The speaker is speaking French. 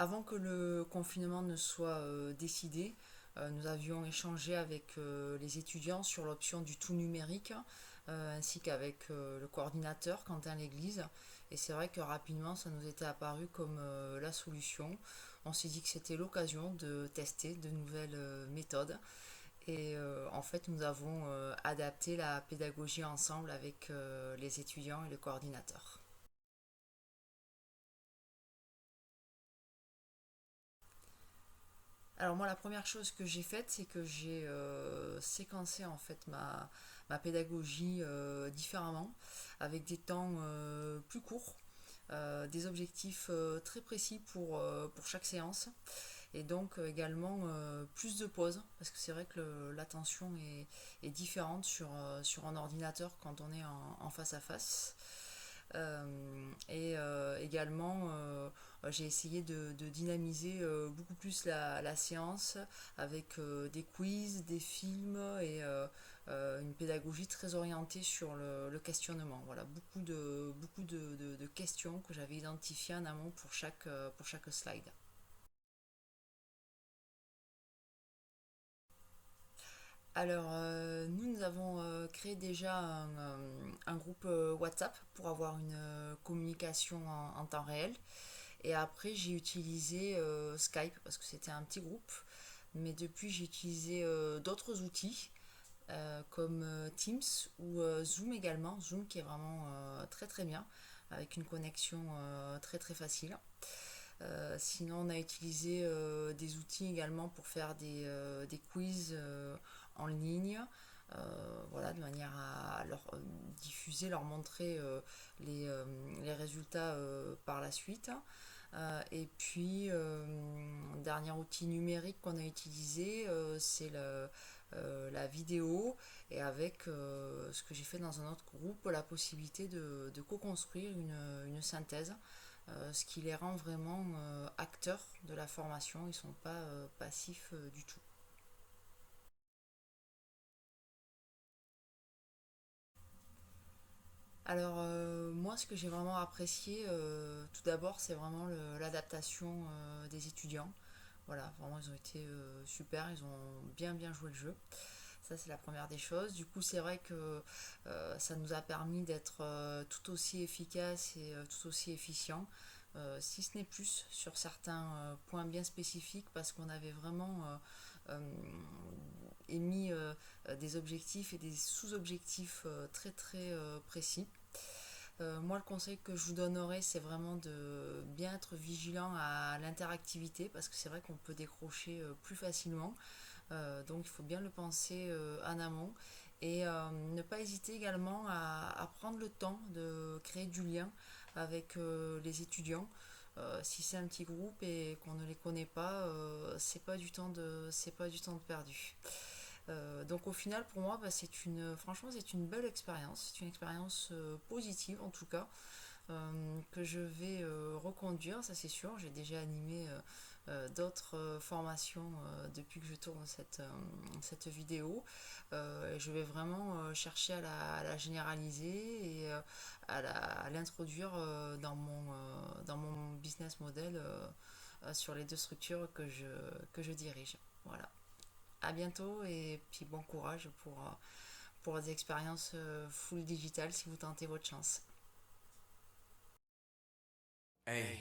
Avant que le confinement ne soit décidé, nous avions échangé avec les étudiants sur l'option du tout numérique, ainsi qu'avec le coordinateur Quentin Léglise. Et c'est vrai que rapidement, ça nous était apparu comme la solution. On s'est dit que c'était l'occasion de tester de nouvelles méthodes. Et en fait, nous avons adapté la pédagogie ensemble avec les étudiants et le coordinateur. Alors moi, la première chose que j'ai faite, c'est que j'ai séquencé en fait ma pédagogie différemment, avec des temps plus courts, des objectifs très précis pour chaque séance, et donc également plus de pauses, parce que c'est vrai que l'attention est différente sur un ordinateur quand on est en face à face. Et également, j'ai essayé de dynamiser beaucoup plus la séance avec des quiz, des films et une pédagogie très orientée sur le questionnement. Voilà, beaucoup de questions que j'avais identifiées en amont pour chaque slide. Alors, nous avons créé déjà un groupe WhatsApp pour avoir une communication en temps réel. Et après, j'ai utilisé Skype parce que c'était un petit groupe. Mais depuis, j'ai utilisé d'autres outils comme Teams ou Zoom également. Zoom qui est vraiment très très bien avec une connexion très très facile. Sinon, on a utilisé des outils également pour faire des quiz en ligne, voilà, de manière à leur diffuser, leur montrer les résultats par la suite. Et puis, dernier outil numérique qu'on a utilisé, c'est la vidéo, et avec ce que j'ai fait dans un autre groupe, la possibilité de co-construire une synthèse, ce qui les rend vraiment acteurs de la formation, ils ne sont pas passifs du tout. Alors moi ce que j'ai vraiment apprécié tout d'abord c'est vraiment l'adaptation des étudiants. Voilà, vraiment ils ont été super, ils ont bien joué le jeu. Ça c'est la première des choses. Du coup c'est vrai que ça nous a permis d'être tout aussi efficace et tout aussi efficient, si ce n'est plus sur certains points bien spécifiques parce qu'on avait vraiment émis des objectifs et des sous-objectifs très très précis. Moi, le conseil que je vous donnerais, c'est vraiment de bien être vigilant à l'interactivité parce que c'est vrai qu'on peut décrocher plus facilement. Donc, il faut bien le penser en amont et ne pas hésiter également à prendre le temps de créer du lien avec les étudiants. Si c'est un petit groupe et qu'on ne les connaît pas, c'est pas du temps de perdu. Donc au final pour moi franchement c'est une belle expérience, c'est une expérience positive en tout cas, que je vais reconduire, ça c'est sûr. J'ai déjà animé d'autres formations depuis que je tourne cette vidéo. Et je vais vraiment chercher à la généraliser et à l'introduire dans mon business model sur les deux structures que je dirige. Voilà. À bientôt et puis bon courage pour des expériences full digital si vous tentez votre chance. Hey.